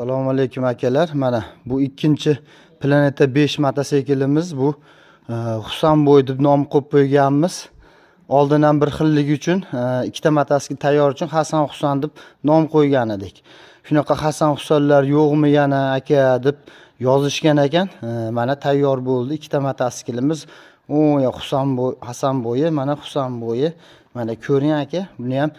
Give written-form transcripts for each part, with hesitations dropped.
Assalomu alaykum akalar. Mana bu ikkinchi Planeta 5 mototsiklimiz. Bu Husanboy deb nom qo'yib qo'yganmiz. Oldin ham bir xilligi uchun ikkita mototsikl tayyor uchun Hasan Husan deb nom qo'ygan edik. Shunaqa Hasan Husanlar yo'qmi yana aka deb yozishgan ekan. Mana tayyor bo'ldi ikkita mototsiklimiz. Husanboy, Hasanboyi, mana Husanboyi. Mana ko'ring aka, buni ham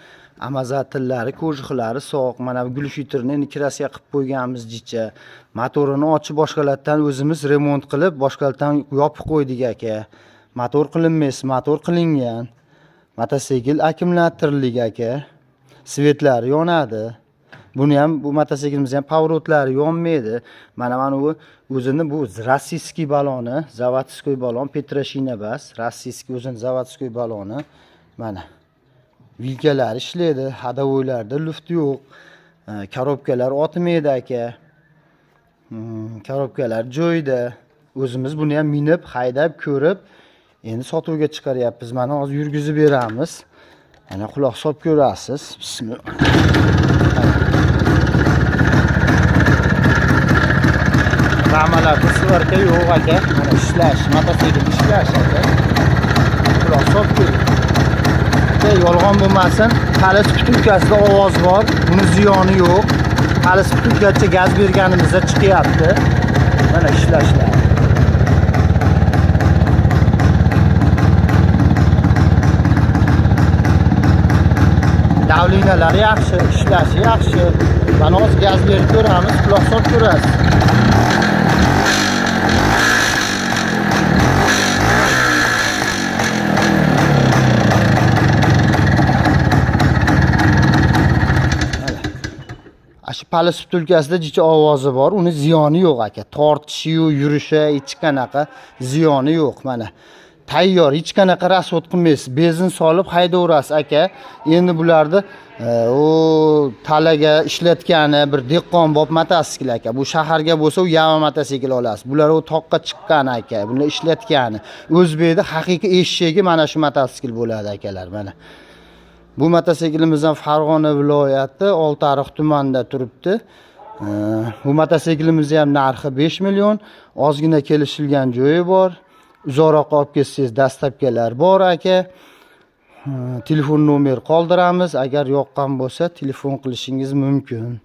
amazatillari, ko'jiqlari sovuq. Mana bu gulfitrni nikrasiga qilib qo'yganmiz jicha. Motorini ochib boshqalardan o'zimiz remont qilib, boshqalardan yopib qo'ydik aka. Motor qilinmas, motor qilingan. Mototsikl akkumulyatorlik aka. Svetlari yonadi. Buni ham bu mototsiklimiz ham pavrotlari yonmaydi. Mana bu o'zini bu rossiyskiy baloni, zavodskiy balon, Petroshina bas, rossiyskiy o'zini zavodskiy baloni. Mana vilkalar ishlaydi, hadovoylarda luft yo'q. Korobkalar otmaydi aka. Korobkalar joyida. O'zimiz buni ham minib, haydab, ko'rib, endi sotuvga chiqaryapmiz. Mana hozir yurgizib beramiz. Mana quloq solib ko'rasiz. Bismillah. Ramalarda svarka yo'q aka. Mana ishlash, mototsikl ishlash aka. Quloq solib ko'ring. Yolg'on bo'lmasin, qalis putukasida ovoz bor, buni ziyoni yo'q. Qalis putukgacha gaz berganimizda chiqyapti. Mana ishlashlar. Davlinalar yaxshi, ishlashi yaxshi. Mana hozir gaz berib ko'ramiz, quloq solib ko'rasiz. Shu palis butulkasida jicha ovozi bor, uni ziyoni yo'q aka. Tortishi-yu, yurishi hech qanaqa ziyoni yo'q. Mana tayyor, hech qanaqa rasvod qilmaysiz. Benzin solib haydaverasiz aka. Endi bularni talaga ishlatgani bir dehqonbop mototsikl aka. Bu shaharga bo'lsa, u yava mototsikl olasiz. Bular u toqqa chiqqan aka. Buni ishlatgani. O'zbekda haqiqiy eshagi mana shu mototsikl bo'ladi akalar. Mana bu mototsiklimiz ham Farg'ona viloyati Oltiariq tumanida turibdi. Bu mototsiklimiz ham narxi 5 million. Ozgina kelishilgan joyi bor. Uzoqroq olib ketsangiz dastlabkilar bor aka. Telefon nomer qoldiramiz. Agar yoqqan bo'lsa telefon qilishingiz mumkin.